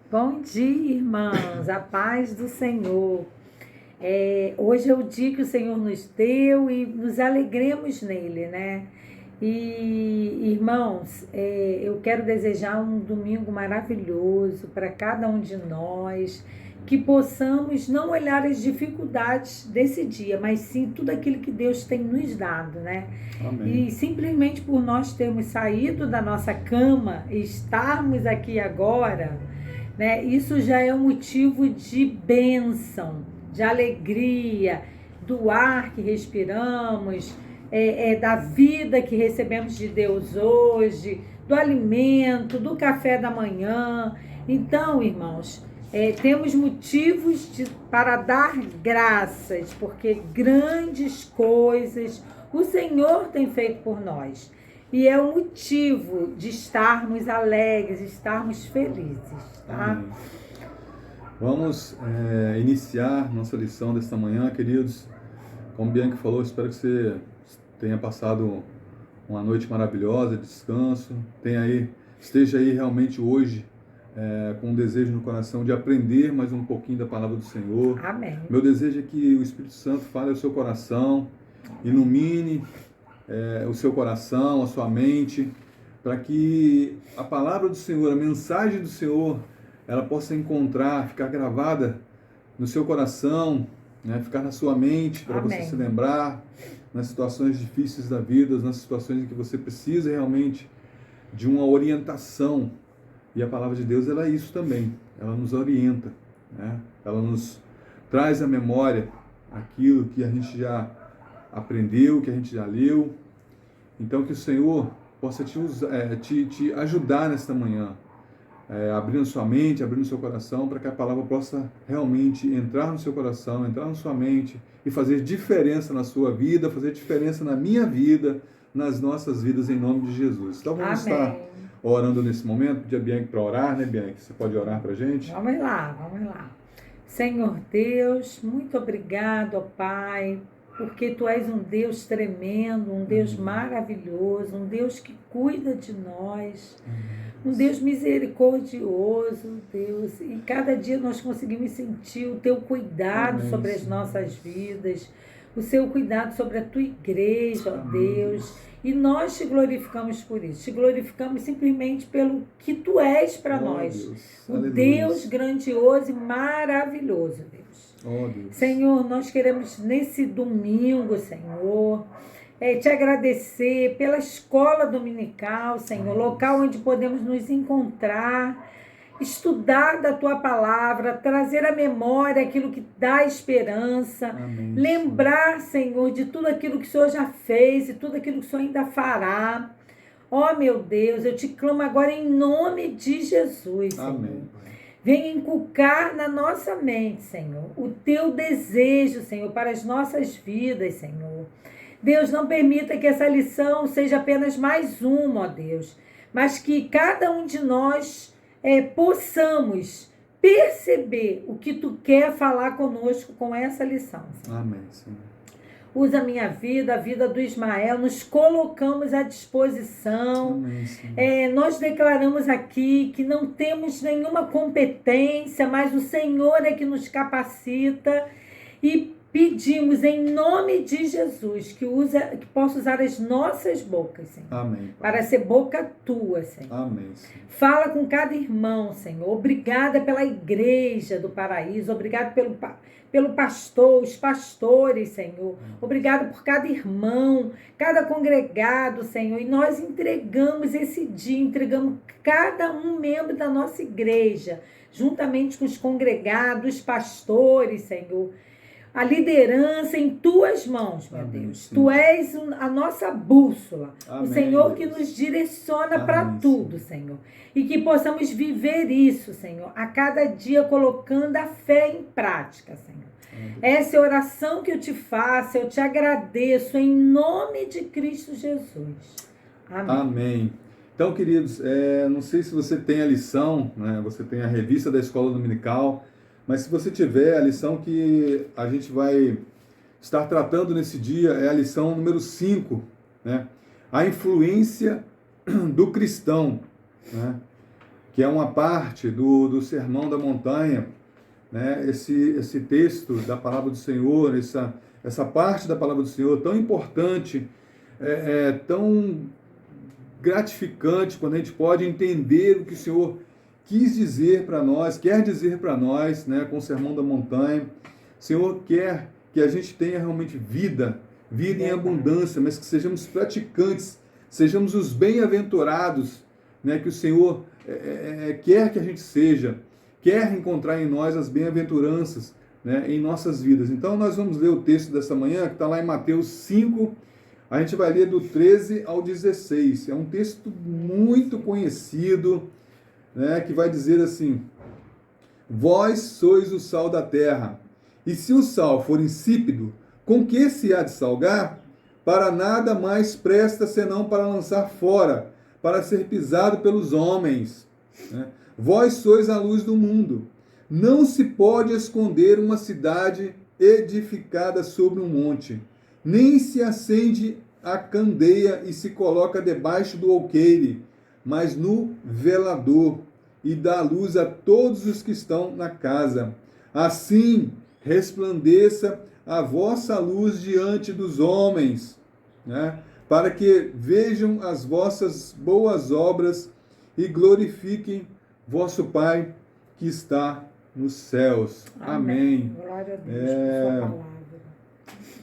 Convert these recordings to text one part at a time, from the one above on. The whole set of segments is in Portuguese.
Bom dia, irmãos, a paz do Senhor. Hoje é o dia que o Senhor nos deu e nos alegremos nele, né? E, irmãos, eu quero desejar um domingo maravilhoso para cada um de nós, que possamos não olhar as dificuldades desse dia, mas sim tudo aquilo que Deus tem nos dado, né? Amém. E simplesmente por nós termos saído da nossa cama e estarmos aqui agora, né? Isso já é um motivo de bênção, de alegria, do ar que respiramos, da vida que recebemos de Deus hoje, do alimento, do café da manhã. Então, irmãos, temos motivos para dar graças, porque grandes coisas o Senhor tem feito por nós. E é o motivo de estarmos alegres, estarmos felizes, tá? Amém. Vamos iniciar nossa lição desta manhã, queridos. Como Bianca falou, espero que você tenha passado uma noite maravilhosa, de descanso. Esteja aí realmente hoje com um desejo no coração de aprender mais um pouquinho da palavra do Senhor. Amém. Meu desejo é que o Espírito Santo fale ao seu coração, ilumine o seu coração, a sua mente, para que a palavra do Senhor, a mensagem do Senhor, ela possa ficar gravada no seu coração, né? Ficar na sua mente, para você se lembrar nas situações difíceis da vida, nas situações em que você precisa realmente de uma orientação. E a palavra de Deus, ela é isso também, ela nos orienta, né? Ela nos traz à memória aquilo que a gente já aprendeu, que a gente já leu. Então que o Senhor possa te ajudar nesta manhã, abrindo sua mente, abrindo seu coração, para que a palavra possa realmente entrar no seu coração, entrar na sua mente e fazer diferença na sua vida, fazer diferença na minha vida, nas nossas vidas, em nome de Jesus. Então vamos estar orando nesse momento, pedir a Bianca para orar, né, Bianca? Você pode orar para a gente? Vamos lá. Senhor Deus, muito obrigado, ó Pai, porque Tu és um Deus tremendo, um Deus maravilhoso, um Deus que cuida de nós, um Deus misericordioso, Deus. E cada dia nós conseguimos sentir o Teu cuidado sobre as nossas vidas, o Seu cuidado sobre a Tua igreja, ó Deus. E nós te glorificamos por isso. Te glorificamos simplesmente pelo que Tu és para nós. Deus. O Aleluia. Deus grandioso e maravilhoso, Deus. Deus. Senhor, nós queremos nesse domingo, Senhor, te agradecer pela escola dominical, Senhor, local onde podemos nos encontrar, estudar da Tua palavra, trazer à memória aquilo que dá esperança, Amém. lembrar, Senhor, de tudo aquilo que o Senhor já fez e tudo aquilo que o Senhor ainda fará. Ó, meu Deus, eu te clamo agora em nome de Jesus, Senhor. Amém. Venha inculcar na nossa mente, Senhor, o Teu desejo, Senhor, para as nossas vidas, Senhor. Deus, não permita que essa lição seja apenas mais uma, ó Deus, mas que cada um de nós possamos perceber o que Tu quer falar conosco com essa lição, Senhor. Amém, Senhor. Usa a minha vida, a vida do Ismael, nos colocamos à disposição. Nós declaramos aqui que não temos nenhuma competência, mas o Senhor é que nos capacita, e pedimos em nome de Jesus que possa usar as nossas bocas, Senhor. Amém. Para ser boca Tua, Senhor. Amém, Senhor. Fala com cada irmão, Senhor. Obrigada pela igreja do Paraíso. Obrigada pelo pastor, os pastores, Senhor. Obrigado por cada irmão, cada congregado, Senhor. E nós entregamos esse dia, entregamos cada um membro da nossa igreja, juntamente com os congregados, os pastores, Senhor. A liderança em Tuas mãos, meu Deus. Sim. Tu és a nossa bússola. Amém, o Senhor Deus. que nos direciona para tudo, Senhor. E que possamos viver isso, Senhor, a cada dia colocando a fé em prática, Senhor. Essa é a oração que eu te faço, eu te agradeço em nome de Cristo Jesus. Amém. Amém. Então, queridos, não sei se você tem a lição, né? Você tem a revista da Escola Dominical, mas se você tiver a lição que a gente vai estar tratando nesse dia, é a lição número 5, né? A influência do cristão, né? que é uma parte do Sermão da Montanha, né? Esse texto da palavra do Senhor, essa parte da palavra do Senhor tão importante, tão gratificante quando a gente pode entender o que o Senhor quis dizer para nós, quer dizer para nós, né, com o Sermão da Montanha. O Senhor quer que a gente tenha realmente vida em abundância, mas que sejamos praticantes, sejamos os bem-aventurados, né, que o Senhor quer que a gente seja, quer encontrar em nós as bem-aventuranças, né, em nossas vidas. Então nós vamos ler o texto dessa manhã, que está lá em Mateus 5, a gente vai ler do 13 ao 16. É um texto muito conhecido, né, que vai dizer assim: vós sois o sal da terra, e se o sal for insípido, com que se há de salgar? Para nada mais presta senão para lançar fora, para ser pisado pelos homens. Vós sois a luz do mundo. Não se pode esconder uma cidade edificada sobre um monte, nem se acende a candeia e se coloca debaixo do alqueire, mas no velador, e dá luz a todos os que estão na casa. Assim resplandeça a vossa luz diante dos homens, né? Para que vejam as vossas boas obras e glorifiquem vosso Pai que está nos céus. Amém. Glória a Deus por sua palavra.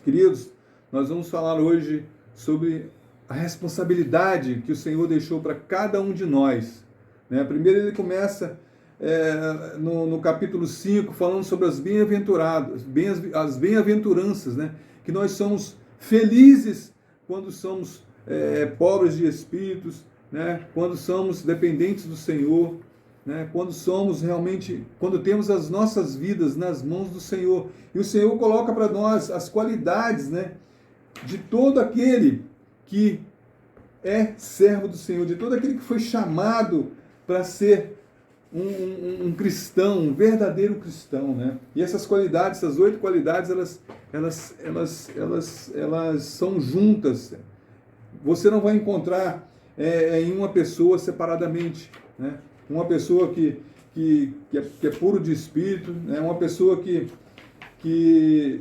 Queridos, nós vamos falar hoje sobre a responsabilidade que o Senhor deixou para cada um de nós. Primeiro ele começa no capítulo 5, falando sobre as as bem-aventuranças, né? Que nós somos felizes quando somos pobres de espíritos, né? Quando somos dependentes do Senhor, né? Quando temos as nossas vidas nas mãos do Senhor. E o Senhor coloca para nós as qualidades, né, de todo aquele que é servo do Senhor, de todo aquele que foi chamado para ser um cristão, um verdadeiro cristão, né? E essas qualidades, essas 8 qualidades, elas são juntas. Você não vai encontrar em uma pessoa separadamente, né? Uma pessoa que é puro de espírito, né? Uma pessoa que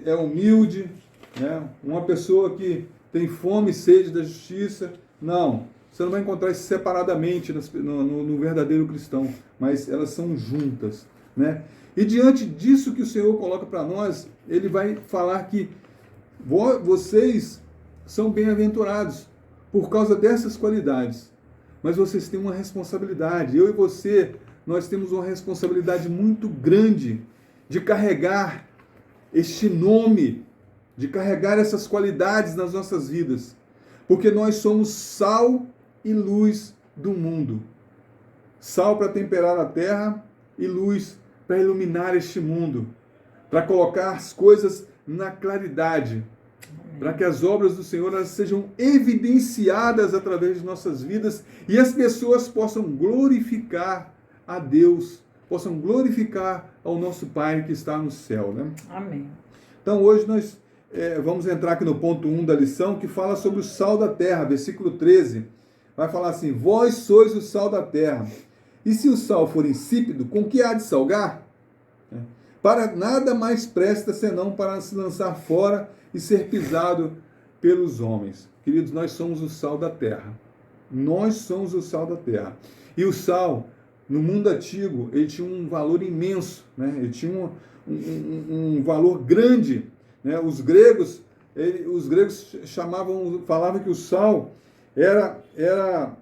é humilde, né? Uma pessoa que tem fome e sede da justiça. Não, você não vai encontrar isso separadamente no verdadeiro cristão, mas elas são juntas, né? E diante disso que o Senhor coloca para nós, ele vai falar que vocês são bem-aventurados por causa dessas qualidades, mas vocês têm uma responsabilidade. Eu e você, nós temos uma responsabilidade muito grande de carregar este nome, de carregar essas qualidades nas nossas vidas, porque nós somos sal e luz do mundo. Sal para temperar a terra e luz para iluminar este mundo, para colocar as coisas na claridade, para que as obras do Senhor elas sejam evidenciadas através de nossas vidas e as pessoas possam glorificar a Deus, possam glorificar ao nosso Pai que está no céu, né? Amém. Então hoje nós vamos entrar aqui no ponto 1 da lição, que fala sobre o sal da terra, versículo 13. Vai falar assim: vós sois o sal da terra, e se o sal for insípido, com que há de salgar? Para nada mais presta senão para se lançar fora e ser pisado pelos homens. Queridos, nós somos o sal da terra. Nós somos o sal da terra. E o sal, no mundo antigo, ele tinha um valor imenso, né? Ele tinha um valor grande, né? Os gregos falavam que o sal era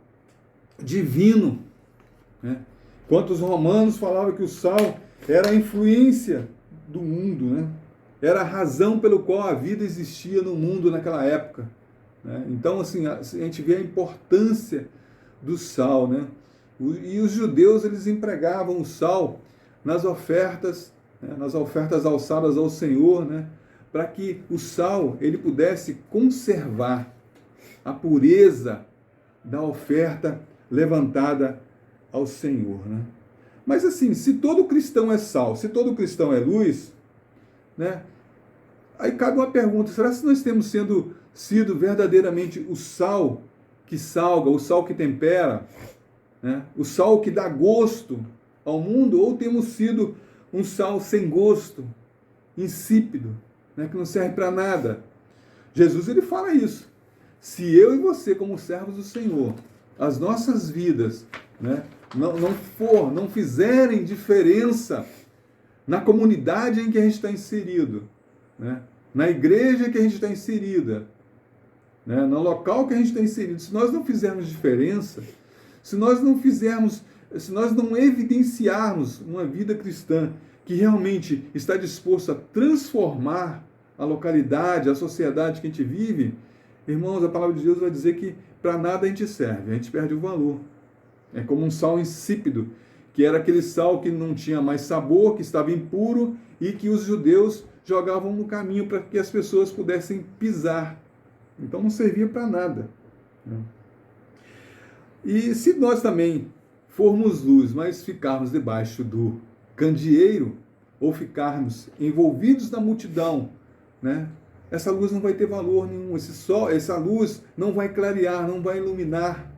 divino, né? Enquanto os romanos falavam que o sal era a influência do mundo, né? Era a razão pelo qual a vida existia no mundo naquela época, né? Então, assim, a gente vê a importância do sal, né? E os judeus, eles empregavam o sal nas ofertas, né? Nas ofertas alçadas ao Senhor, né? Para que o sal ele pudesse conservar a pureza da oferta levantada ao Senhor, né? Mas assim, se todo cristão é sal, se todo cristão é luz, né? Aí cabe uma pergunta: será que nós temos sido verdadeiramente o sal que salga, o sal que tempera? né? O sal que dá gosto ao mundo, ou temos sido um sal sem gosto, insípido, né? Que não serve para nada. Jesus ele fala isso. Se eu e você, como servos do Senhor, as nossas vidas, né, não fizerem diferença na comunidade em que a gente está inserido, né, na igreja que a gente está inserida, né, no local que a gente está inserido, se nós não fizermos diferença, se nós não evidenciarmos uma vida cristã que realmente está disposto a transformar a localidade, a sociedade que a gente vive, irmãos, a palavra de Deus vai dizer que para nada a gente serve, a gente perde o valor. É como um sal insípido, que era aquele sal que não tinha mais sabor, que estava impuro e que os judeus jogavam no caminho para que as pessoas pudessem pisar. Então não servia para nada. E se nós também formos luz, mas ficarmos debaixo do candeeiro, ou ficarmos envolvidos na multidão, né? Essa luz não vai ter valor nenhum, essa luz não vai clarear, não vai iluminar.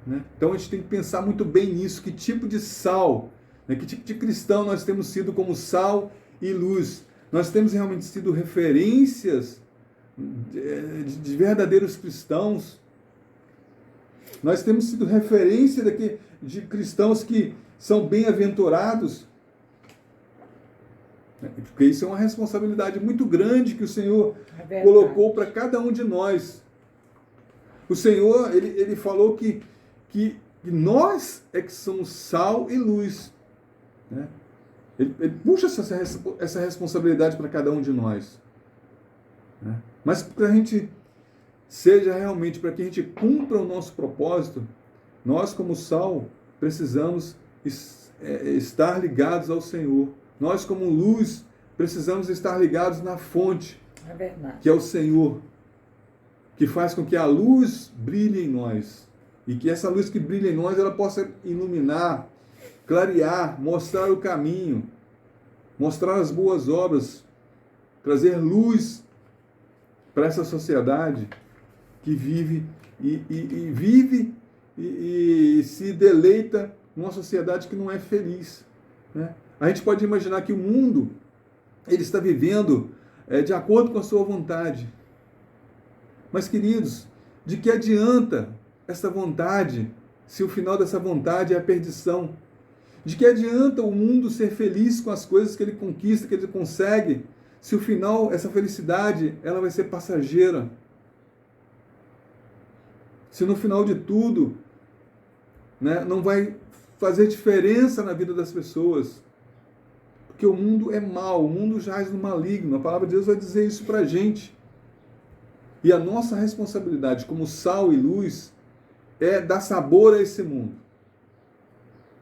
Né? Então a gente tem que pensar muito bem nisso, que tipo de sal, né? Que tipo de cristão nós temos sido como sal e luz. Nós temos realmente sido referências de verdadeiros cristãos. Nós temos sido referência de cristãos que são bem-aventurados. Porque isso é uma responsabilidade muito grande que o Senhor colocou para cada um de nós. O Senhor, ele falou que nós é que somos sal e luz. Né? Ele puxa essa responsabilidade para cada um de nós. Né? Mas para a gente seja realmente, para que a gente cumpra o nosso propósito, nós como sal precisamos estar ligados ao Senhor. Nós, como luz, precisamos estar ligados na fonte, que é o Senhor, que faz com que a luz brilhe em nós. E que essa luz que brilha em nós, ela possa iluminar, clarear, mostrar o caminho, mostrar as boas obras, trazer luz para essa sociedade que vive e se deleita numa sociedade que não é feliz, né? A gente pode imaginar que o mundo ele está vivendo de acordo com a sua vontade. Mas, queridos, de que adianta essa vontade se o final dessa vontade é a perdição? De que adianta o mundo ser feliz com as coisas que ele conquista, que ele consegue, se o final, essa felicidade, ela vai ser passageira? Se no final de tudo, né, não vai fazer diferença na vida das pessoas? Porque o mundo é mau, o mundo jaz no maligno. A palavra de Deus vai dizer isso para a gente. E a nossa responsabilidade como sal e luz é dar sabor a esse mundo.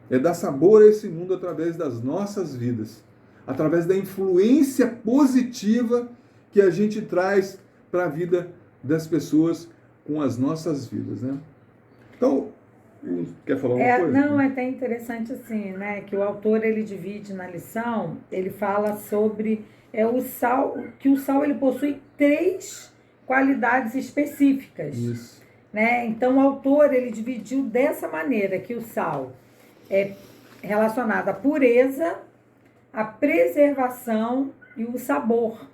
É dar sabor a esse mundo através das nossas vidas. Através da influência positiva que a gente traz para a vida das pessoas com as nossas vidas, né? Então, quer falar alguma coisa? Não, é até interessante assim, né? Que o autor ele divide na lição, ele fala sobre o sal, que o sal ele possui 3 qualidades específicas. Isso. Né? Então o autor ele dividiu dessa maneira, que o sal é relacionado à pureza, à preservação e o sabor.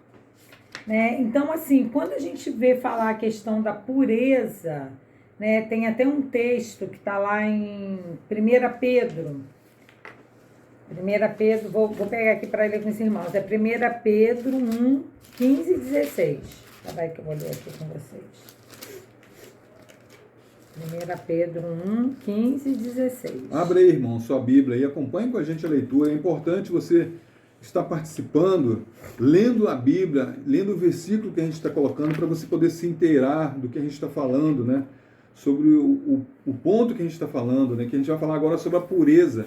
Né? Então, assim, quando a gente vê falar a questão da pureza, né, tem até um texto que está lá em 1 Pedro. 1 Pedro, vou pegar aqui para ler com os irmãos. É 1 Pedro 1, 15 e 16. Vai que eu vou ler aqui com vocês. 1 Pedro 1, 15 e 16. Abre aí, irmão, sua Bíblia e acompanhe com a gente a leitura. É importante você estar participando, lendo a Bíblia, lendo o versículo que a gente está colocando, para você poder se inteirar do que a gente está falando, né? Sobre o ponto que a gente está falando, né? Que a gente vai falar agora sobre a pureza,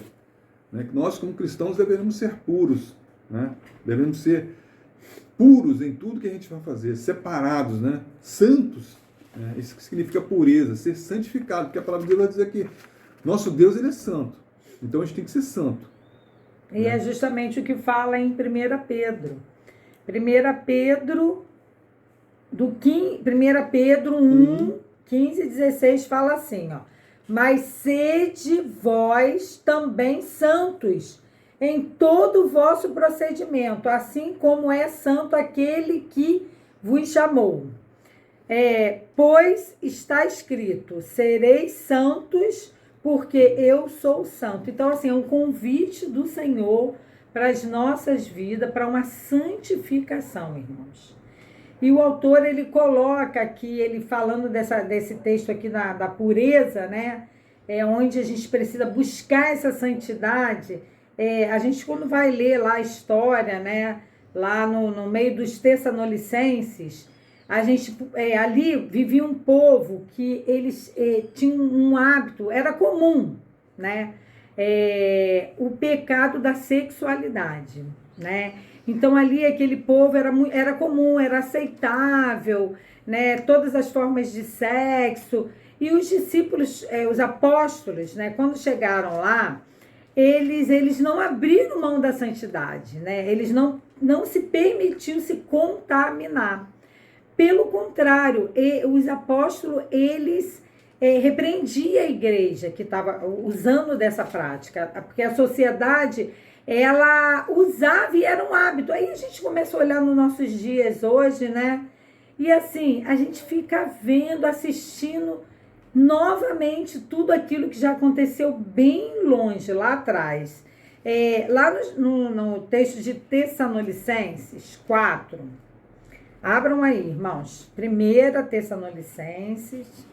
né? Que nós, como cristãos, devemos ser puros, né? Devemos ser puros em tudo que a gente vai fazer, separados, né? Santos. Isso que significa pureza, ser santificado, porque a palavra de Deus vai dizer que nosso Deus ele é santo, então a gente tem que ser santo. E é justamente o que fala em 1 Pedro. 1 Pedro 1, 15 e 16 fala assim, ó. mas sede vós também santos em todo o vosso procedimento, assim como é santo aquele que vos chamou. Pois está escrito, sereis santos, porque eu sou santo. Então, assim, é um convite do Senhor para as nossas vidas, para uma santificação, irmãos. E o autor, ele coloca aqui, ele falando desse texto aqui da pureza, né? Onde a gente precisa buscar essa santidade. A gente, quando vai ler lá a história, né? Lá no meio dos Tessalonicenses, a gente ali vivia um povo que eles tinham um hábito, era comum, né? O pecado da sexualidade, né? Então ali aquele povo era comum, era aceitável, né? Todas as formas de sexo. E os discípulos, os apóstolos, né? Quando chegaram lá, eles não abriram mão da santidade, né? Eles não se permitiam se contaminar. Pelo contrário, os apóstolos, eles repreendiam a igreja que estava usando dessa prática, porque a sociedade, ela usava e era um hábito. Aí a gente começa a olhar nos nossos dias hoje, né? E assim, a gente fica vendo, assistindo novamente tudo aquilo que já aconteceu bem longe, lá atrás. Lá no texto de Tessalonicenses 4, abram aí, irmãos. 1 Tessalonicenses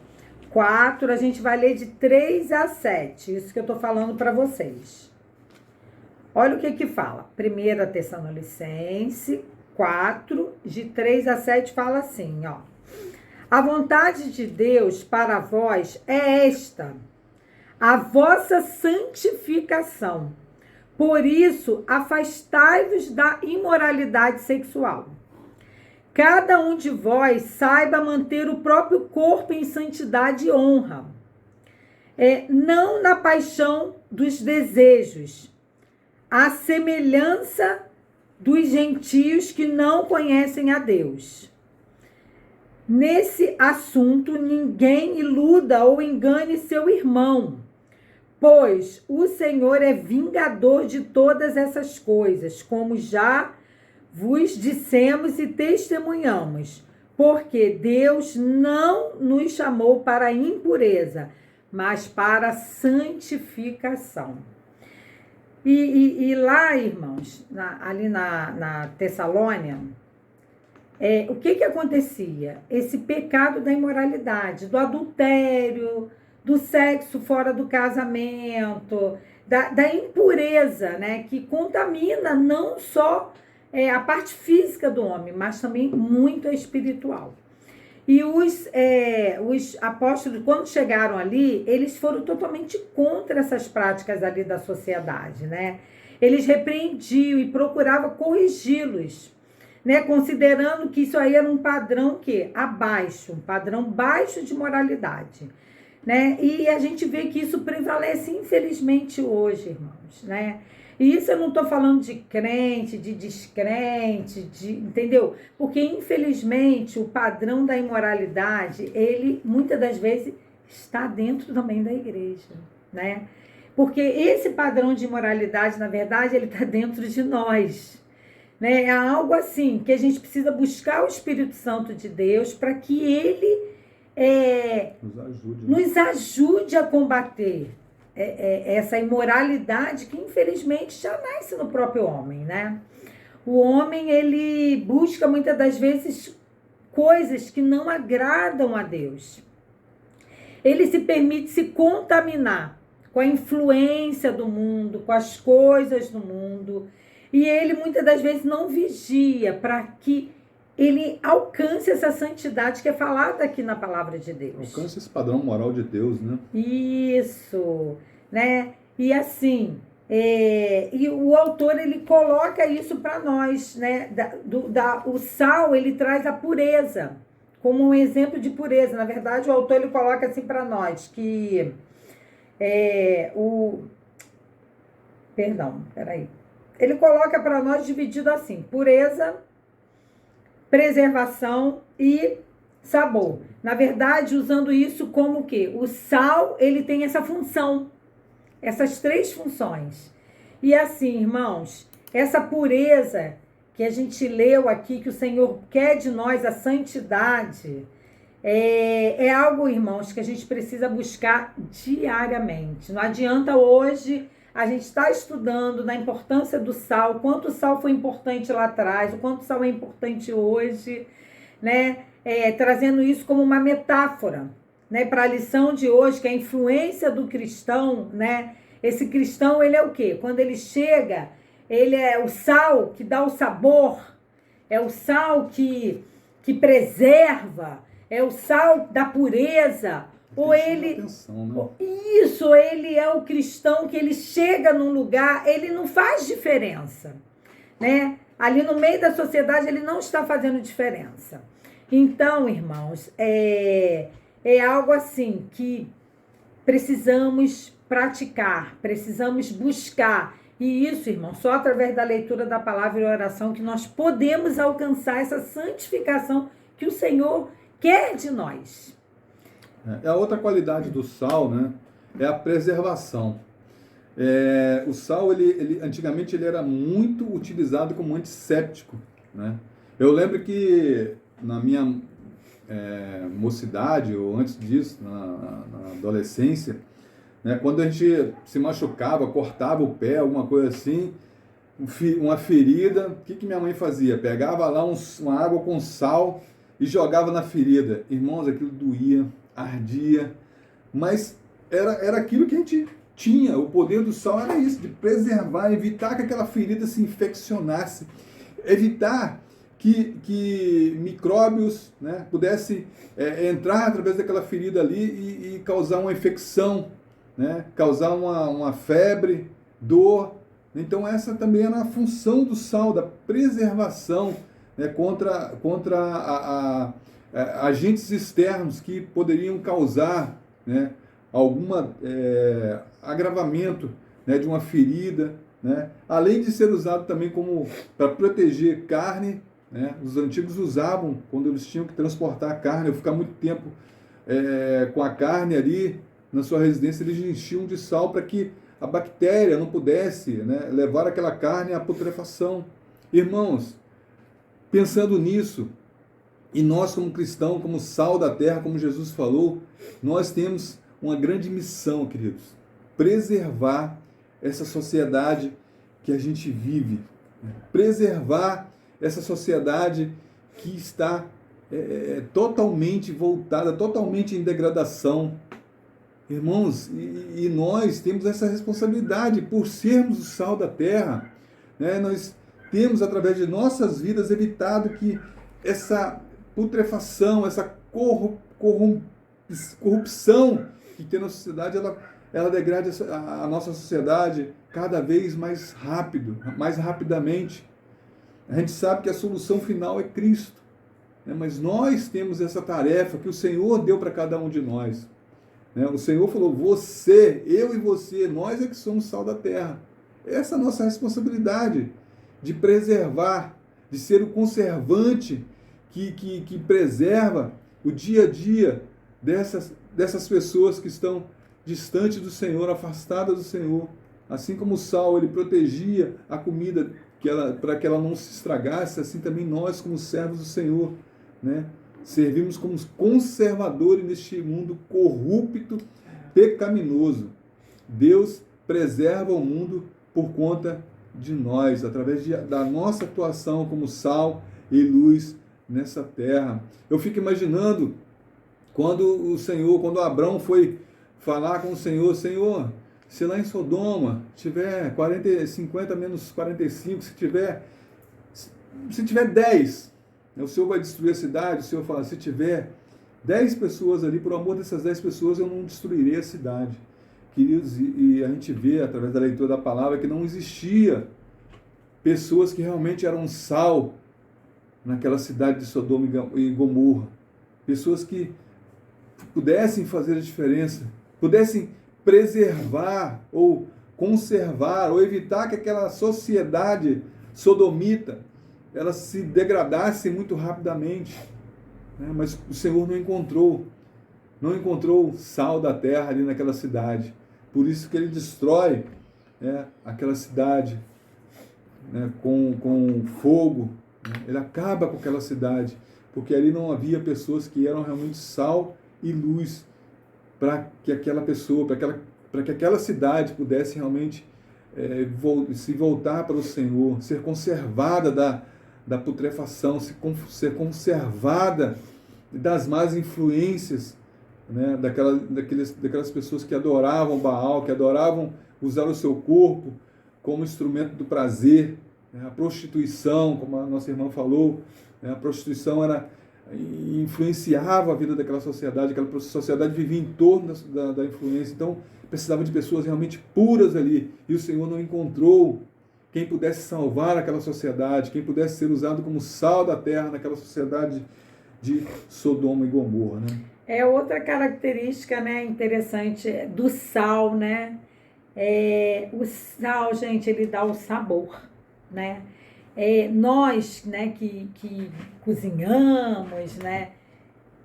4, a gente vai ler de 3 a 7. Isso que eu estou falando para vocês. Olha o que fala. 1 Tessalonicenses 4, de 3 a 7, fala assim, ó. A vontade de Deus para vós é esta, a vossa santificação. Por isso, afastai-vos da imoralidade sexual. Cada um de vós saiba manter o próprio corpo em santidade e honra, não na paixão dos desejos, à semelhança dos gentios que não conhecem a Deus. Nesse assunto, ninguém iluda ou engane seu irmão, pois o Senhor é vingador de todas essas coisas, como já vos dissemos e testemunhamos, porque Deus não nos chamou para a impureza, mas para a santificação. E lá, irmãos, ali na Tessalônia, o que acontecia? Esse pecado da imoralidade, do adultério, do sexo fora do casamento, da impureza, né? Que contamina não só a parte física do homem, mas também muito a espiritual. E os apóstolos, quando chegaram ali, eles foram totalmente contra essas práticas ali da sociedade, né? Eles repreendiam e procuravam corrigi-los, né? Considerando que isso aí era um padrão abaixo, um padrão baixo de moralidade, né? E a gente vê que isso prevalece, infelizmente, hoje, irmãos, né? E isso eu não estou falando de crente, de descrente, entendeu? Porque, infelizmente, o padrão da imoralidade, ele, muitas das vezes, está dentro também da igreja, né? Porque esse padrão de imoralidade, na verdade, ele está dentro de nós, né? É algo assim, que a gente precisa buscar o Espírito Santo de Deus para que ele nos ajude a combater essa imoralidade que, infelizmente, já nasce no próprio homem, né? O homem, ele busca, muitas das vezes, coisas que não agradam a Deus. Ele se permite se contaminar com a influência do mundo, com as coisas do mundo. E ele, muitas das vezes, não vigia para que ele alcance essa santidade que é falada aqui na palavra de Deus. Alcance esse padrão moral de Deus, né? Isso, né? E assim, e o autor, ele coloca isso para nós, né? O sal, ele traz a pureza, como um exemplo de pureza. Na verdade, o autor, ele coloca assim para nós, que ele coloca para nós dividido assim: pureza, preservação e sabor. Na verdade, usando isso como o quê? O sal, ele tem essa função, essas 3 funções. E assim, irmãos, essa pureza que a gente leu aqui, que o Senhor quer de nós, a santidade, é algo, irmãos, que a gente precisa buscar diariamente. Não adianta hoje a gente estar estudando na importância do sal, quanto o sal foi importante lá atrás, o quanto o sal é importante hoje, né? Trazendo isso como uma metáfora, né? Para a lição de hoje, que é a influência do cristão, né? Esse cristão, ele é o quê? Quando ele chega, ele é o sal que dá o sabor, é o sal que preserva, é o sal da pureza. Ou ele... Atenção, né? Isso, ele é o cristão que ele chega num lugar, ele não faz diferença, né? Ali no meio da sociedade ele não está fazendo diferença. Então, irmãos, é algo assim que precisamos praticar, precisamos buscar. E isso, irmão, só através da leitura da palavra e oração que nós podemos alcançar essa santificação que o Senhor quer de nós. A outra qualidade do sal, né, é a preservação. O sal, antigamente, ele era muito utilizado como antisséptico, né? Eu lembro que na minha mocidade, ou antes disso, na adolescência, né, quando a gente se machucava, cortava o pé, alguma coisa assim, uma ferida, o que minha mãe fazia? Pegava lá uma água com sal e jogava na ferida. Irmãos, aquilo doía, ardia, mas era aquilo que a gente tinha. O poder do sal era isso, de preservar, evitar que aquela ferida se infeccionasse, evitar que micróbios, né, pudessem entrar através daquela ferida ali e causar uma infecção, né, causar uma febre, dor. Então essa também era a função do sal, da preservação, né, contra agentes externos que poderiam causar, né, algum agravamento, né, de uma ferida, né, além de ser usado também como para proteger carne, né, os antigos usavam quando eles tinham que transportar a carne, ou ficar muito tempo com a carne ali na sua residência, eles enchiam de sal para que a bactéria não pudesse, né, levar aquela carne à putrefação. Irmãos, pensando nisso, e nós como cristãos, como sal da terra, como Jesus falou, nós temos uma grande missão, queridos, preservar essa sociedade que a gente vive, preservar essa sociedade que está totalmente voltada, totalmente em degradação. Irmãos, e nós temos essa responsabilidade por sermos o sal da terra, né? Nós temos, através de nossas vidas, evitado que essa putrefação, essa corrupção que tem na sociedade, ela degrade a nossa sociedade cada vez mais rápido, mais rapidamente. A gente sabe que a solução final é Cristo, né? Mas nós temos essa tarefa que o Senhor deu para cada um de nós. O Senhor falou, você, eu e você, nós é que somos sal da terra. Essa é a nossa responsabilidade de preservar, de ser o conservante que preserva o dia a dia dessas pessoas que estão distantes do Senhor, afastadas do Senhor. Assim como o sal, ele protegia a comida para que ela não se estragasse, assim também nós, como servos do Senhor, né, servimos como conservadores neste mundo corrupto, pecaminoso. Deus preserva o mundo por conta de nós, através da nossa atuação como sal e luz nessa terra. Eu fico imaginando quando Abrão foi falar com o Senhor, Senhor, se lá em Sodoma tiver 50 menos 45, se tiver 10, o Senhor vai destruir a cidade. O Senhor fala, se tiver 10 pessoas ali, por amor dessas 10 pessoas, eu não destruirei a cidade. Queridos, e a gente vê, através da leitura da palavra, que não existia pessoas que realmente eram sal naquela cidade de Sodoma e Gomorra. Pessoas que pudessem fazer a diferença, pudessem preservar ou conservar ou evitar que aquela sociedade sodomita ela se degradasse muito rapidamente. né? Mas o Senhor não encontrou sal da terra ali naquela cidade. Por isso que ele destrói, né, aquela cidade, né, com fogo, né? Ele acaba com aquela cidade, porque ali não havia pessoas que eram realmente sal e luz para que aquela pessoa, para que aquela cidade pudesse realmente se voltar para o Senhor, ser conservada da putrefação, ser conservada das más influências, né, daquelas pessoas que adoravam Baal, que adoravam usar o seu corpo como instrumento do prazer, né, a prostituição, como a nossa irmã falou, né, a prostituição influenciava a vida daquela sociedade vivia em torno da influência, então precisava de pessoas realmente puras ali, e o Senhor não encontrou quem pudesse salvar aquela sociedade, quem pudesse ser usado como sal da terra naquela sociedade de Sodoma e Gomorra, né? É outra característica, né, interessante do sal, né? O sal, gente, ele dá o sabor, né? Nós, né, que cozinhamos, né?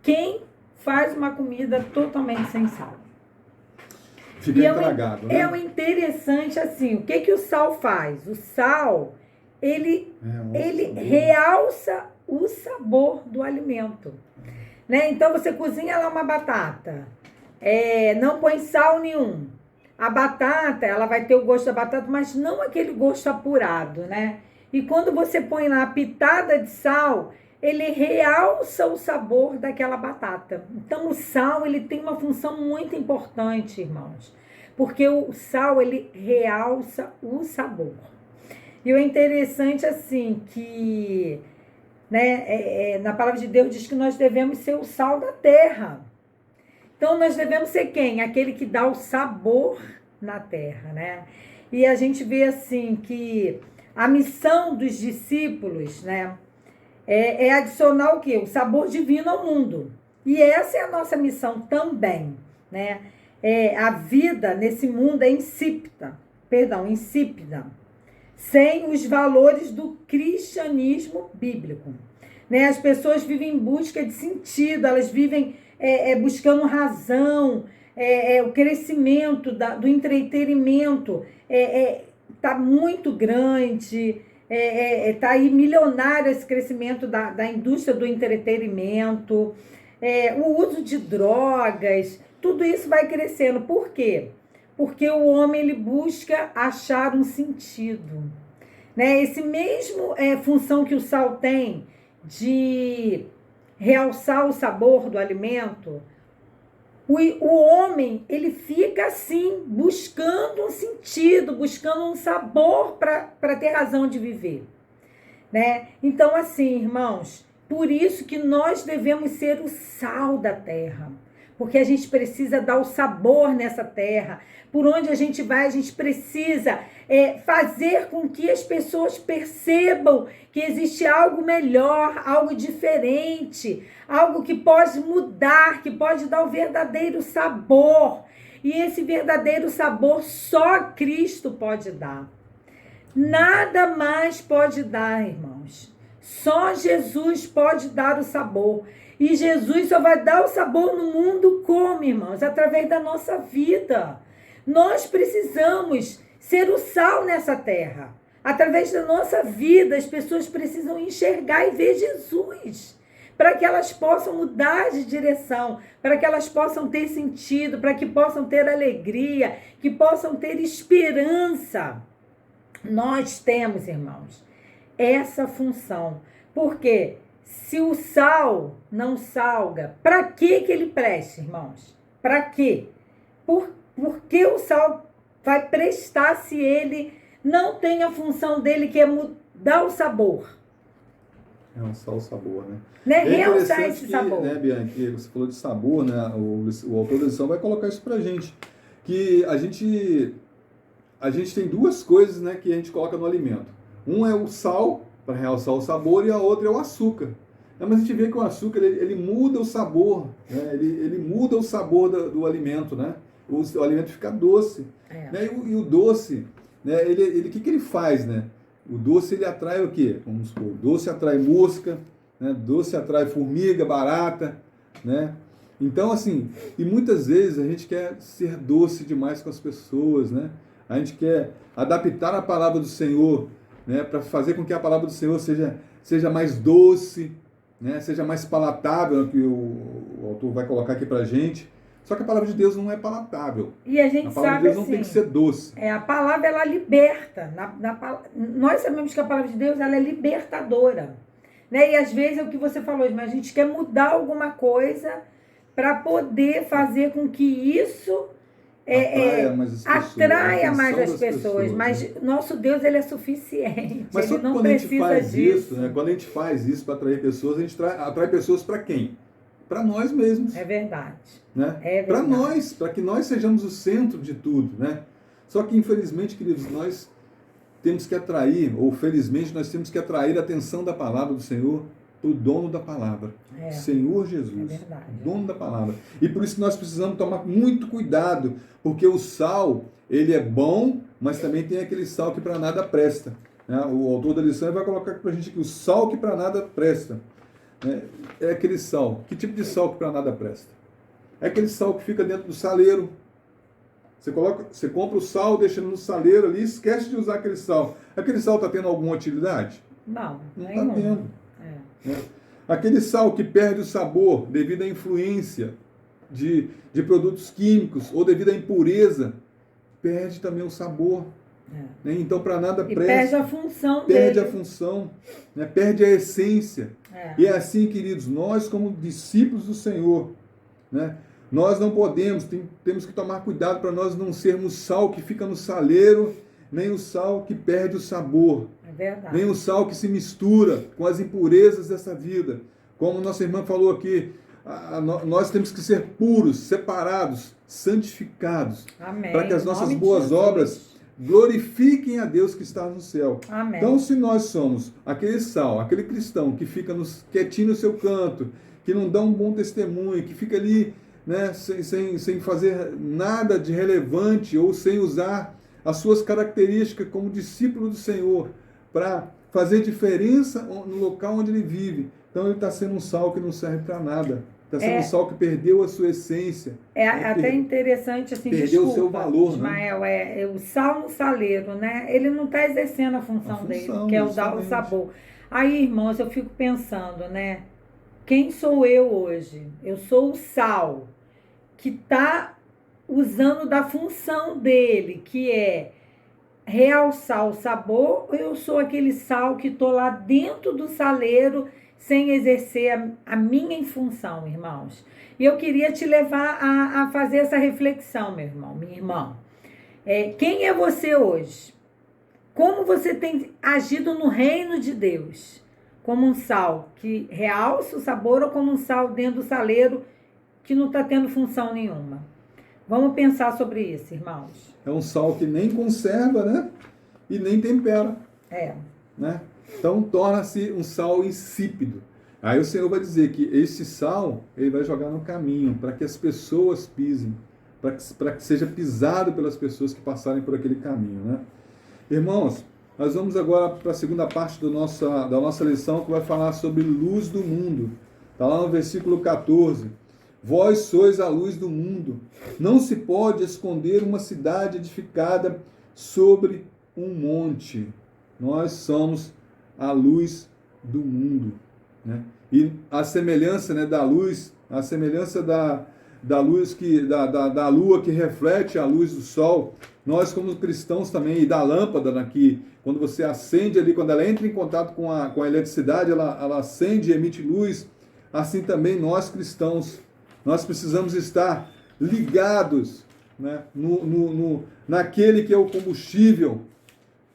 Quem faz uma comida totalmente sem sal? Fica estragado, né? É o interessante, assim, o que o sal faz? O sal, ele realça o sabor do alimento. Né? Então, você cozinha lá uma batata, não põe sal nenhum. A batata, ela vai ter o gosto da batata, mas não aquele gosto apurado, né? E quando você põe lá a pitada de sal, ele realça o sabor daquela batata. Então, o sal, ele tem uma função muito importante, irmãos. Porque o sal, ele realça o sabor. E o interessante, assim, que... né, na palavra de Deus diz que nós devemos ser o sal da terra. Então, nós devemos ser quem? Aquele que dá o sabor na terra, né? E a gente vê, assim, que a missão dos discípulos, né, é adicionar o quê? O sabor divino ao mundo. E essa é a nossa missão também, né? A vida nesse mundo é insípida, sem os valores do cristianismo bíblico. Né? As pessoas vivem em busca de sentido, elas vivem buscando razão, o crescimento do entretenimento está muito grande, está aí milionário esse crescimento da indústria do entretenimento, o uso de drogas, tudo isso vai crescendo. Por quê? Porque o homem ele busca achar um sentido. Né? Esse mesmo função que o sal tem de realçar o sabor do alimento, o homem ele fica assim, buscando um sentido, buscando um sabor para ter razão de viver. Né? Então, assim, irmãos, por isso que nós devemos ser o sal da terra. Porque a gente precisa dar o sabor nessa terra. Por onde a gente vai, a gente precisa fazer com que as pessoas percebam que existe algo melhor, algo diferente, algo que pode mudar, que pode dar o verdadeiro sabor. E esse verdadeiro sabor só Cristo pode dar. Nada mais pode dar, irmãos. Só Jesus pode dar o sabor. E Jesus só vai dar o sabor no mundo como, irmãos? Através da nossa vida. Nós precisamos ser o sal nessa terra. Através da nossa vida, as pessoas precisam enxergar e ver Jesus. Para que elas possam mudar de direção, para que elas possam ter sentido, para que possam ter alegria, que possam ter esperança. Nós temos, irmãos, essa função. Por quê? Se o sal não salga, para que ele presta, irmãos? Para quê? Por que o sal vai prestar se ele não tem a função dele, que é mudar o sabor? Realçar o sabor, né? Realçar esse sabor. Né, Bianchi, você falou de sabor, né? O autor da lição vai colocar isso pra gente. Que a gente tem duas coisas, né, que a gente coloca no alimento. Um é o sal, para realçar o sabor, e a outra é o açúcar. Mas a gente vê que o açúcar ele muda o sabor, né? ele muda o sabor do alimento, né? O alimento fica doce. Né? E o doce, né? O que ele faz? Né? O doce ele atrai o quê? Vamos supor, o doce atrai mosca, né? Doce atrai formiga, barata, né? Então, assim, e muitas vezes a gente quer ser doce demais com as pessoas, né? A gente quer adaptar a palavra do Senhor, né? Para fazer com que a palavra do Senhor seja mais doce, né? Seja mais palatável, que o autor vai colocar aqui para a gente. Só que a palavra de Deus não é palatável. E a gente A palavra sabe de Deus não assim, tem que ser doce. a palavra ela liberta. Nós sabemos que a palavra de Deus ela é libertadora. Né? E às vezes é o que você falou, mas a gente quer mudar alguma coisa para poder fazer com que isso atraia mais as pessoas. Mas né? nosso Deus ele é suficiente. Mas ele só que não quando a gente precisa faz disso. isso, né? Quando a gente faz isso para atrair pessoas, a gente atrai pessoas para quem? Para nós mesmos. É verdade. Né? É para verdade. nós, para que nós sejamos o centro de tudo, né? Só que infelizmente, queridos, nós temos que atrair, ou felizmente nós temos que atrair a atenção da palavra do Senhor para o dono da palavra, Senhor Jesus, dono da palavra. E por isso que nós precisamos tomar muito cuidado, porque o sal, ele é bom, mas também tem aquele sal que para nada presta. Né? O autor da lição vai colocar para a gente que o sal que para nada presta, né? É aquele sal. Que tipo de sal que para nada presta? É aquele sal que fica dentro do saleiro. Você compra o sal, deixa no saleiro ali, esquece de usar aquele sal. Aquele sal está tendo alguma utilidade? Não está tendo. Né? Aquele sal que perde o sabor devido à influência de produtos químicos ou devido à impureza, perde também o sabor. Né? Então, para nada presta. Perde a função perde dele. A função, né? Perde a essência. E é assim, queridos, nós como discípulos do Senhor, né? Nós não podemos, temos que tomar cuidado para nós não sermos sal que fica no saleiro, nem o sal que perde o sabor. É verdade. Nem o sal que se mistura com as impurezas dessa vida. Como nossa irmã falou aqui, nós temos que ser puros, separados, santificados. Amém. Para que as nossas boas obras glorifiquem a Deus que está no céu. Amém. Então, se nós somos aquele sal, aquele cristão que fica quietinho no seu canto, que não dá um bom testemunho, que fica ali, né, sem fazer nada de relevante ou sem usar as suas características como discípulo do Senhor para fazer diferença no local onde ele vive. Então ele está sendo um sal que não serve para nada. Está sendo um sal que perdeu a sua essência. É até interessante, assim, perdeu o seu valor, Ismael, né? O sal no saleiro, né? Ele não está exercendo a função dele, que é o dar o sabor. Aí, irmãos, eu fico pensando, né? Quem sou eu hoje? Eu sou o sal que está usando da função dele, que é realçar o sabor, ou eu sou aquele sal que estou lá dentro do saleiro sem exercer a minha função, irmãos? E eu queria te levar a fazer essa reflexão, meu irmão, minha irmã. Quem é você hoje? Como você tem agido no reino de Deus? Como um sal que realça o sabor ou como um sal dentro do saleiro que não está tendo função nenhuma? Vamos pensar sobre isso, irmãos. É um sal que nem conserva, né? E nem tempera. Né? Então torna-se um sal insípido. Aí o Senhor vai dizer que esse sal ele vai jogar no caminho para que as pessoas pisem, para que seja pisado pelas pessoas que passarem por aquele caminho, né? Irmãos, nós vamos agora para a segunda parte da nossa lição, que vai falar sobre luz do mundo. Está lá no versículo 14. Vós sois a luz do mundo. Não se pode esconder uma cidade edificada sobre um monte. Nós somos a luz do mundo. Né? E a semelhança, né, da luz, a semelhança da luz da lua que reflete a luz do sol, nós como cristãos também, e da lâmpada aqui, quando você acende ali, quando ela entra em contato com a eletricidade, ela acende e emite luz. Assim também nós cristãos, nós precisamos estar ligados, né, naquele que é o combustível,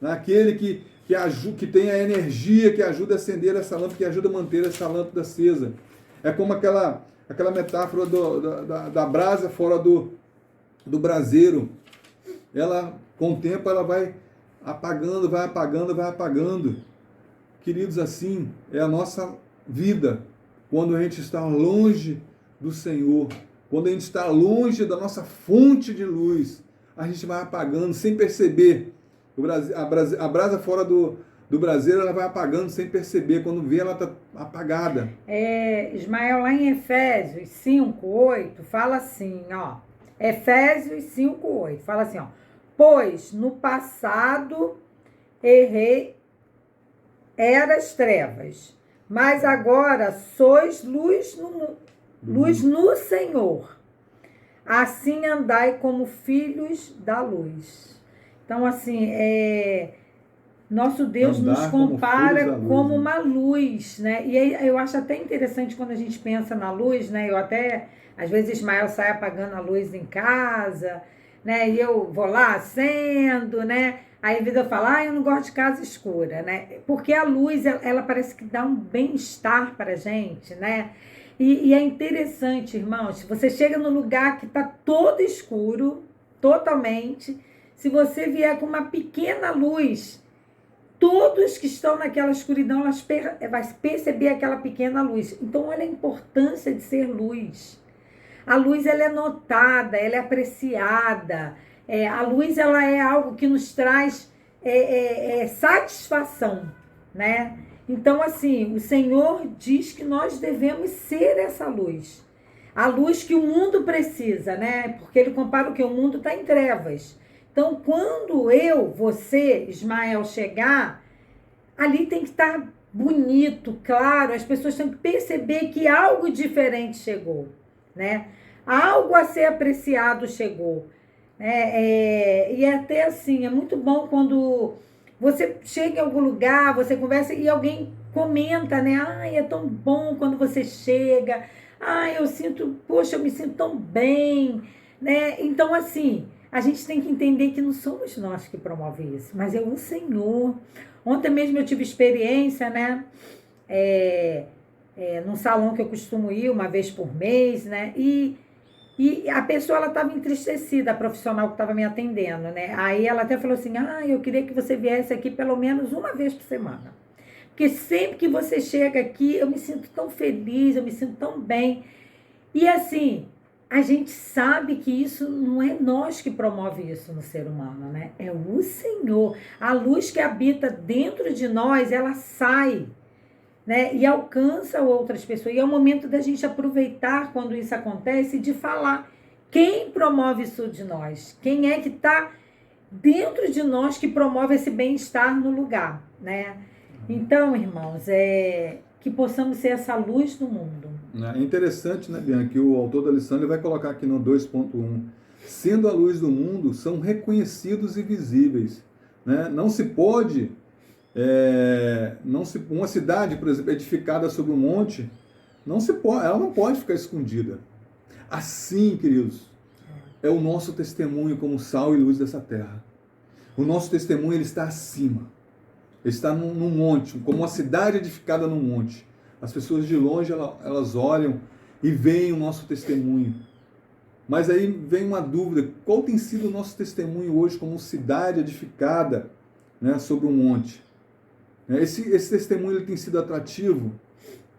naquele que tem a energia que ajuda a acender essa lâmpada, que ajuda a manter essa lâmpada acesa. É como aquela metáfora da brasa fora do braseiro. Ela, com o tempo, ela vai apagando, vai apagando, vai apagando. Queridos, assim é a nossa vida. Quando a gente está longe do Senhor, quando a gente está longe da nossa fonte de luz, a gente vai apagando sem perceber. A brasa fora do braseiro, ela vai apagando sem perceber. Quando vê, ela está apagada. Ismael, lá em Efésios 5:8, fala assim, ó. Efésios 5:8, fala assim, ó. Pois no passado errei, eras trevas, mas agora sois luz no Senhor. Assim andai como filhos da luz. Então, assim, nosso Deus Andar nos compara como né? uma luz, né? E aí eu acho até interessante quando a gente pensa na luz, né? Eu até, às vezes, Ismael sai apagando a luz em casa, né? E eu vou lá, acendo, né? Aí, às vezes, eu falo, eu não gosto de casa escura, né? Porque a luz, ela parece que dá um bem-estar para a gente, né? E é interessante, irmãos, se você chega num lugar que está todo escuro, totalmente, se você vier com uma pequena luz, todos que estão naquela escuridão, vai perceber aquela pequena luz. Então, olha a importância de ser luz. A luz, ela é notada, ela é apreciada. A luz, ela é algo que nos traz satisfação, né? Então, assim, o Senhor diz que nós devemos ser essa luz. A luz que o mundo precisa, né? Porque ele compara o que? O mundo está em trevas. Então, quando você, Ismael, chegar, ali tem que estar bonito, claro, as pessoas têm que perceber que algo diferente chegou, né? Algo a ser apreciado chegou. E até assim, é muito bom quando você chega em algum lugar, você conversa e alguém comenta, né? Ai, é tão bom quando você chega. Ai, eu me sinto tão bem, né? Então, assim, a gente tem que entender que não somos nós que promovem isso, mas é o Senhor. Ontem mesmo eu tive experiência, né? Num salão que eu costumo ir uma vez por mês, né? E a pessoa, ela estava entristecida, a profissional que estava me atendendo, né? Aí ela até falou assim, eu queria que você viesse aqui pelo menos uma vez por semana. Porque sempre que você chega aqui, eu me sinto tão feliz, eu me sinto tão bem. E assim, a gente sabe que isso não é nós que promove isso no ser humano, né? É o Senhor. A luz que habita dentro de nós, ela sai, né? E alcança outras pessoas. E é o momento da gente aproveitar quando isso acontece, de falar quem promove isso de nós. Quem é que está dentro de nós que promove esse bem-estar no lugar, né? Então, irmãos, que possamos ser essa luz do mundo. É interessante, né, Bianca, que o autor da lição ele vai colocar aqui no 2.1, sendo a luz do mundo, são reconhecidos e visíveis. Né? Não se pode, uma cidade, por exemplo, edificada sobre um monte, ela não pode ficar escondida. Assim, queridos, é o nosso testemunho como sal e luz dessa terra. O nosso testemunho ele está acima. Ele está num monte, como uma cidade edificada num monte. As pessoas de longe, elas olham e veem o nosso testemunho. Mas aí vem uma dúvida, qual tem sido o nosso testemunho hoje como cidade edificada, né, sobre um monte? Esse testemunho ele tem sido atrativo?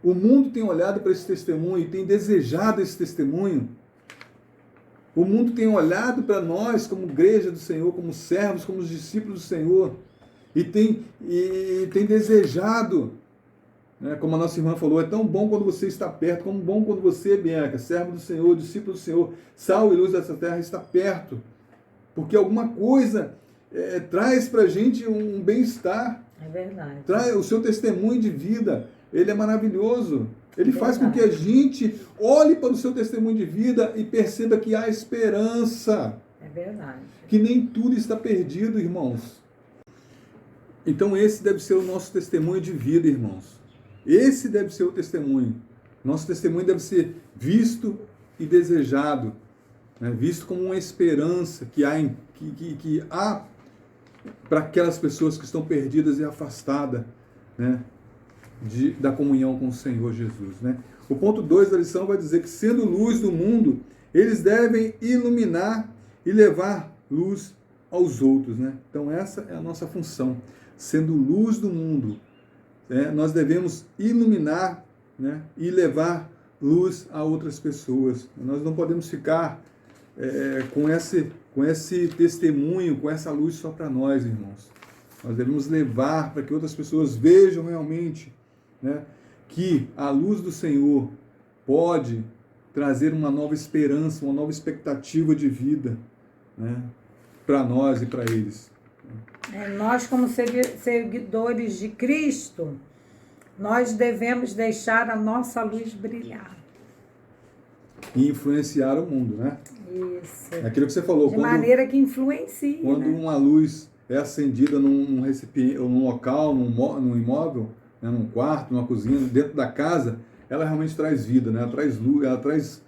O mundo tem olhado para esse testemunho e tem desejado esse testemunho? O mundo tem olhado para nós como igreja do Senhor, como servos, como os discípulos do Senhor, e tem desejado, né? Como a nossa irmã falou, é tão bom quando você está perto, como bom quando você, Bianca, servo do Senhor, discípulo do Senhor, sal e luz dessa terra, está perto. Porque alguma coisa traz para a gente um bem-estar. É verdade. Traz o seu testemunho de vida, ele é maravilhoso. Ele faz com que a gente olhe para o seu testemunho de vida e perceba que há esperança. É verdade. Que nem tudo está perdido, irmãos. Então esse deve ser o nosso testemunho de vida, irmãos. Esse deve ser o testemunho. Nosso testemunho deve ser visto e desejado, né? Visto como uma esperança que há para aquelas pessoas que estão perdidas e afastadas, né, da comunhão com o Senhor Jesus. Né? O ponto 2 da lição vai dizer que, sendo luz do mundo, eles devem iluminar e levar luz aos outros. Né? Então essa é a nossa função. Sendo luz do mundo, nós devemos iluminar, né, e levar luz a outras pessoas. Nós não podemos ficar com esse testemunho, com essa luz só para nós, irmãos. Nós devemos levar para que outras pessoas vejam realmente, né, que a luz do Senhor pode trazer uma nova esperança, uma nova expectativa de vida, né, para nós e para eles. Nós, como seguidores de Cristo, nós devemos deixar a nossa luz brilhar. E influenciar o mundo, né? Isso. É aquilo que você falou. De maneira que influencie. Quando, né, uma luz é acendida num recipiente, num local, num imóvel, né, num quarto, numa cozinha, dentro da casa, ela realmente traz vida, né? Ela traz luz, ela traz...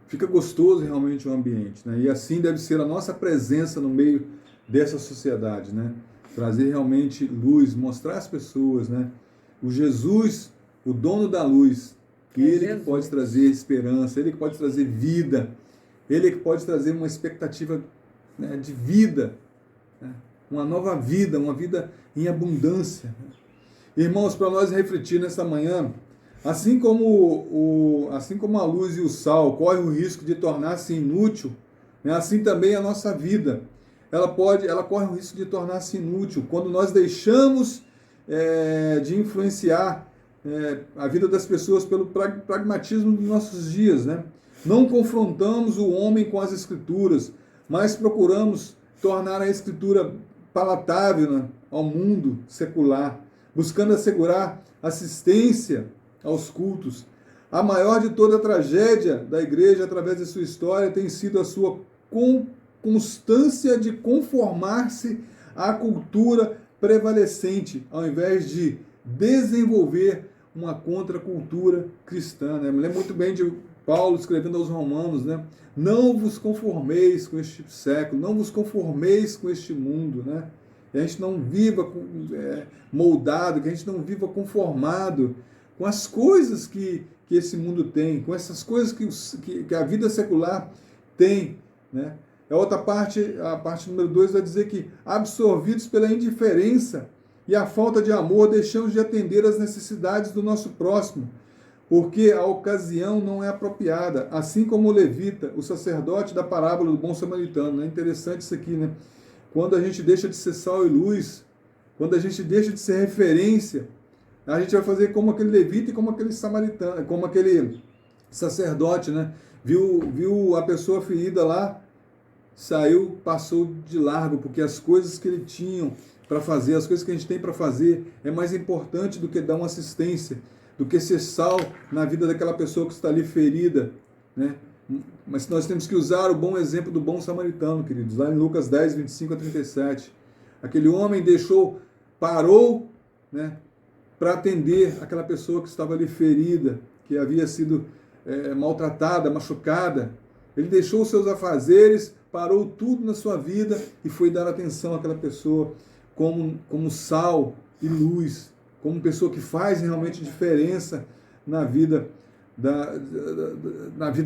fica gostoso realmente o ambiente, né? E assim deve ser a nossa presença no meio dessa sociedade, né? Trazer realmente luz, mostrar às pessoas, né? O Jesus, o dono da luz, que ele que pode trazer esperança, ele que pode trazer vida, ele que pode trazer uma expectativa, né, de vida, né? Uma nova vida, uma vida em abundância, né? Irmãos, para nós refletir nessa manhã, assim como a luz e o sal correm o risco de tornar-se inútil, né, assim também a nossa vida, ela corre o risco de tornar-se inútil quando nós deixamos de influenciar a vida das pessoas pelo pragmatismo dos nossos dias, né? Não confrontamos o homem com as Escrituras, mas procuramos tornar a Escritura palatável, né, ao mundo secular, buscando assegurar assistência aos cultos. A maior de toda a tragédia da igreja, através de sua história, tem sido a sua constância de conformar-se à cultura prevalecente, ao invés de desenvolver uma contracultura cristã, né? Me lembro muito bem de Paulo escrevendo aos Romanos, né? Não vos conformeis com este século, não vos conformeis com este mundo, né? Que a gente não viva moldado, que a gente não viva conformado com as coisas que esse mundo tem, com essas coisas que a vida secular tem, né? A outra parte, a parte número 2, vai dizer que, absorvidos pela indiferença e a falta de amor, deixamos de atender às necessidades do nosso próximo, porque a ocasião não é apropriada, assim como o levita, o sacerdote da parábola do bom samaritano. É interessante isso aqui, né? Quando a gente deixa de ser sal e luz, quando a gente deixa de ser referência, a gente vai fazer como aquele levita e como aquele samaritano, como aquele sacerdote, né? Viu a pessoa ferida lá, saiu, passou de largo, porque as coisas que ele tinha para fazer, as coisas que a gente tem para fazer, é mais importante do que dar uma assistência, do que ser sal na vida daquela pessoa que está ali ferida, né? Mas nós temos que usar o bom exemplo do bom samaritano, queridos, lá em Lucas 10, 25 a 37. Aquele homem parou, né, para atender aquela pessoa que estava ali ferida, que havia sido maltratada, machucada. Ele deixou os seus afazeres, parou tudo na sua vida e foi dar atenção àquela pessoa como sal e luz, como pessoa que faz realmente diferença na vida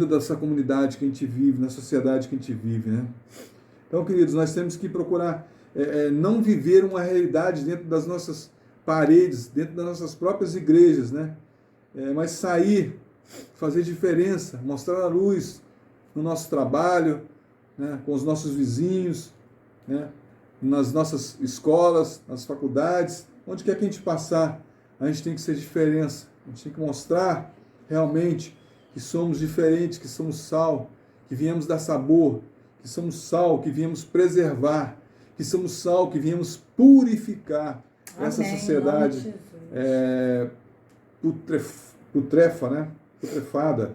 dessa comunidade que a gente vive, na sociedade que a gente vive, né? Então, queridos, nós temos que procurar não viver uma realidade dentro das nossas paredes, dentro das nossas próprias igrejas, né? Mas sair, fazer diferença, mostrar a luz no nosso trabalho, né? Com os nossos vizinhos, né? Nas nossas escolas, nas faculdades, onde quer que a gente passar, a gente tem que ser diferença, a gente tem que mostrar realmente que somos diferentes, que somos sal, que viemos dar sabor, que somos sal, que viemos preservar, que somos sal, que viemos purificar. Amém. Essa sociedade putrefa, né? Putrefada,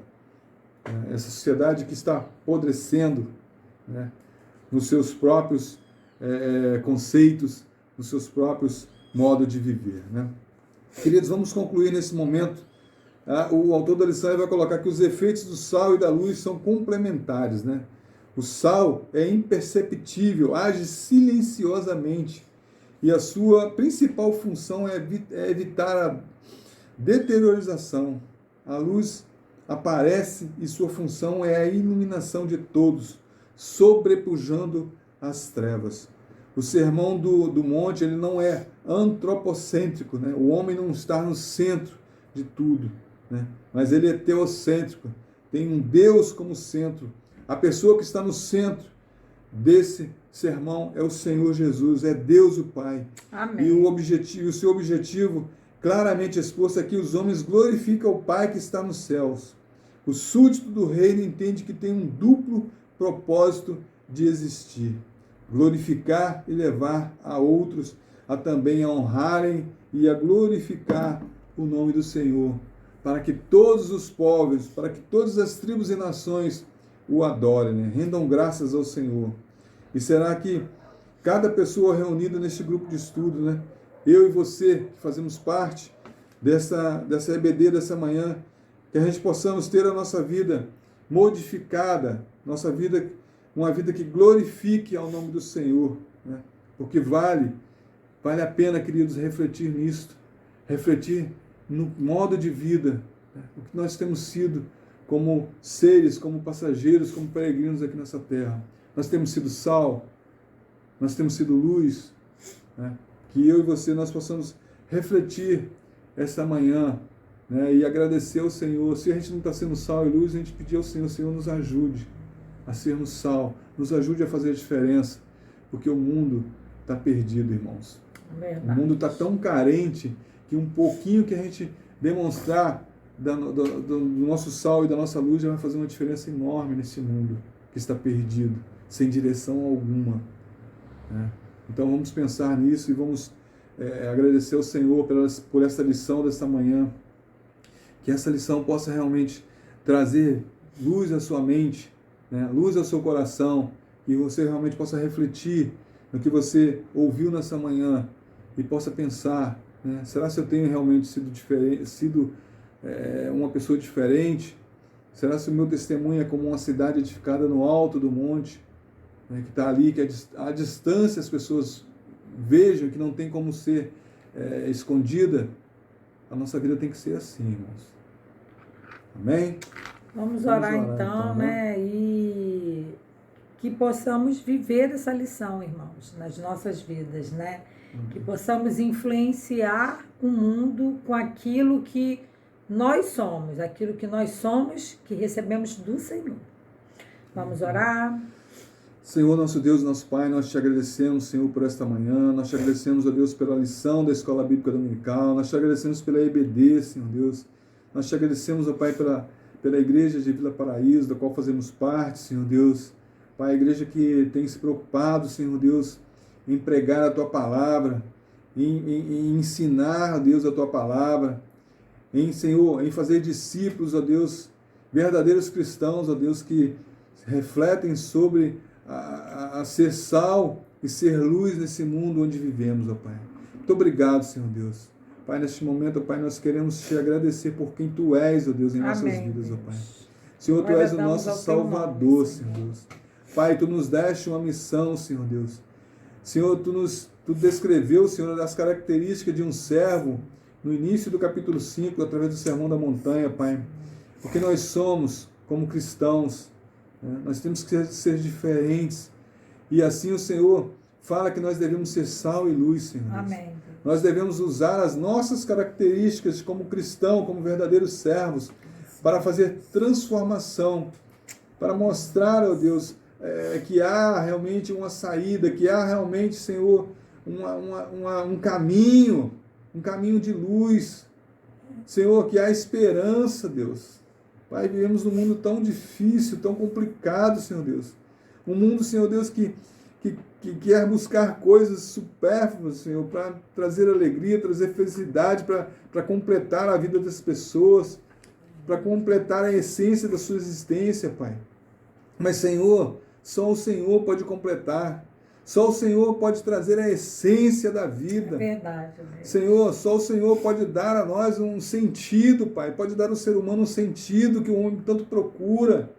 essa sociedade que está apodrecendo, né? Nos seus próprios conceitos, nos seus próprios modos de viver, né? Queridos, vamos concluir nesse momento. O autor da lição vai colocar que os efeitos do sal e da luz são complementares, né? O sal é imperceptível, age silenciosamente, e a sua principal função é evitar a deteriorização. A luz aparece e sua função é a iluminação de todos, sobrepujando as trevas. O sermão do monte, ele não é antropocêntrico, né? O homem não está no centro de tudo, né? Mas ele é teocêntrico, tem um Deus como centro. A pessoa que está no centro sermão é o Senhor Jesus, é Deus o Pai. Amém. E o seu objetivo, claramente exposto aqui, os homens glorificam o Pai que está nos céus. O súdito do reino entende que tem um duplo propósito de existir: glorificar e levar a outros a também a honrarem e a glorificar o nome do Senhor, para que todos os povos, para que todas as tribos e nações o adorem, né? Rendam graças ao Senhor. E será que cada pessoa reunida neste grupo de estudo, né? Eu e você, que fazemos parte dessa EBD dessa manhã, que a gente possamos ter a nossa vida modificada, nossa vida, uma vida que glorifique ao nome do Senhor, né? Porque vale a pena, queridos, refletir nisto, refletir no modo de vida, né? O que nós temos sido como seres, como passageiros, como peregrinos aqui nessa terra. Nós temos sido sal, nós temos sido luz, né? Que eu e você, nós possamos refletir esta manhã, né? E agradecer ao Senhor. Se a gente não está sendo sal e luz, a gente pedir ao Senhor: Senhor, nos ajude a sermos sal, nos ajude a fazer a diferença, porque o mundo está perdido, irmãos. Verdade. O mundo está tão carente que um pouquinho que a gente demonstrar do nosso sal e da nossa luz já vai fazer uma diferença enorme nesse mundo que está perdido, sem direção alguma, né? Então vamos pensar nisso e vamos agradecer ao Senhor por essa lição desta manhã, que essa lição possa realmente trazer luz à sua mente, né? Luz ao seu coração, e você realmente possa refletir no que você ouviu nessa manhã e possa pensar, né? Será que eu tenho realmente sido uma pessoa diferente? Será que o meu testemunho é como uma cidade edificada no alto do monte, né, que está ali, que à distância as pessoas vejam, que não tem como ser escondida? A nossa vida tem que ser assim, irmãos. Amém? Vamos orar então, né? E que possamos viver essa lição, irmãos, nas nossas vidas, né? Que possamos influenciar o mundo com aquilo que nós somos, que recebemos do Senhor. Vamos orar. Senhor, nosso Deus, nosso Pai, nós te agradecemos, Senhor, por esta manhã. Nós te agradecemos, ó Deus, pela lição da Escola Bíblica Dominical. Nós te agradecemos pela EBD, Senhor Deus. Nós te agradecemos, ó Pai, pela igreja de Vila Paraíso, da qual fazemos parte, Senhor Deus. Pai, a igreja que tem se preocupado, Senhor Deus, em pregar a Tua Palavra, em ensinar, ó Deus, a Tua Palavra, Senhor, em fazer discípulos, ó Deus, verdadeiros cristãos, ó Deus, que refletem sobre a ser sal e ser luz nesse mundo onde vivemos, ó Pai. Muito obrigado, Senhor Deus. Pai, neste momento, ó Pai, nós queremos te agradecer por quem Tu és, ó Deus, em nossas vidas, ó Pai. Senhor, Tu és o nosso Salvador, Senhor Deus. Pai, Tu nos deste uma missão, Senhor Deus. Senhor, Tu descreveu, Senhor, as características de um servo no início do capítulo 5, através do Sermão da Montanha, Pai. Porque nós somos, como cristãos, né? Nós temos que ser diferentes. E assim o Senhor fala que nós devemos ser sal e luz, Senhor. Amém. Nós devemos usar as nossas características como cristão, como verdadeiros servos, para fazer transformação, para mostrar, ó Deus, que há realmente uma saída, que há realmente, Senhor, um caminho de luz. Senhor, que há esperança, Deus. Pai, vivemos num mundo tão difícil, tão complicado, Senhor Deus. Um mundo, Senhor Deus, que quer buscar coisas supérfluas, Senhor, para trazer alegria, trazer felicidade, para completar a vida das pessoas, para completar a essência da sua existência, Pai. Mas, Senhor, só o Senhor pode completar. Só o Senhor pode trazer a essência da vida. É verdade, Deus. Senhor, só o Senhor pode dar a nós um sentido, Pai. Pode dar ao ser humano um sentido que o homem tanto procura.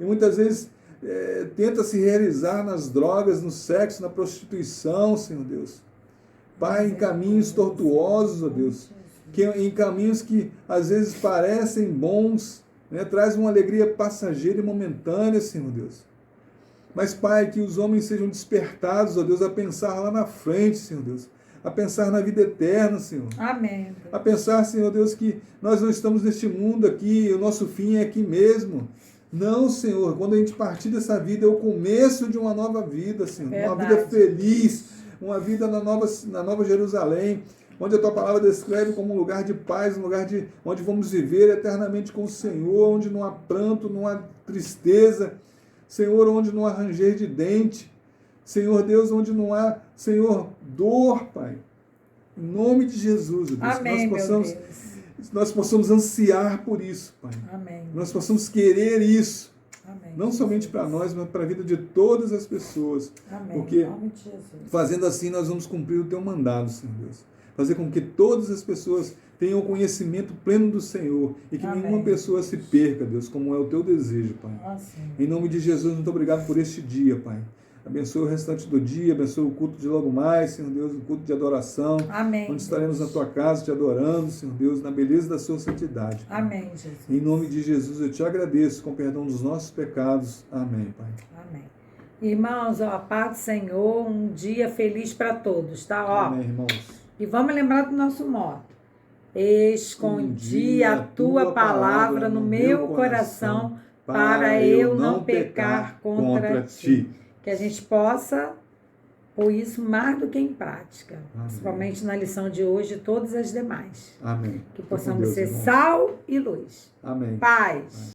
E muitas vezes tenta se realizar nas drogas, no sexo, na prostituição, Senhor Deus. Pai, em caminhos tortuosos, ó Deus. Em caminhos que às vezes parecem bons, né? Traz uma alegria passageira e momentânea, Senhor Deus. Mas, Pai, que os homens sejam despertados, ó Deus, a pensar lá na frente, Senhor Deus. A pensar na vida eterna, Senhor. Amém. Deus. A pensar, Senhor Deus, que nós não estamos neste mundo aqui, o nosso fim é aqui mesmo. Não, Senhor, quando a gente partir dessa vida é o começo de uma nova vida, Senhor. Uma vida Verdade. feliz, uma vida na nova Jerusalém, onde a Tua palavra descreve como um lugar de paz, um lugar onde vamos viver eternamente com o Senhor, onde não há pranto, não há tristeza, Senhor, onde não há ranger de dente, Senhor Deus, onde não há, Senhor, dor, Pai. Em nome de Jesus, Deus, Amém, nós possamos ansiar por isso, Pai. Amém. Nós possamos querer isso. Amém. Não somente para nós, mas para a vida de todas as pessoas. Amém. Porque Em nome de Jesus. fazendo assim nós vamos cumprir o Teu mandado, Senhor Deus. Fazer com que todas as pessoas tenham o conhecimento pleno do Senhor e que Amém. nenhuma pessoa se perca, Deus, como é o Teu desejo, Pai. Assim. Em nome de Jesus, muito obrigado por este dia, Pai. Abençoe o restante do dia, abençoe o culto de logo mais, Senhor Deus, o culto de adoração. Amém. Onde estaremos na Tua casa te adorando, Senhor Deus, na beleza da Sua santidade. Pai. Amém, Jesus. Em nome de Jesus, eu te agradeço com perdão dos nossos pecados. Amém, Pai. Amém. Irmãos, ó, a paz do Senhor, um dia feliz para todos, tá? Ó, Amém, irmãos. e vamos lembrar do nosso moto. Escondi a tua palavra no meu coração para eu não pecar contra ti. Que a gente possa pôr isso mais do que em prática. Amém. Principalmente na lição de hoje e todas as demais. Amém. Que Fique com possamos Deus, ser irmãos. sal e luz. Amém. Paz.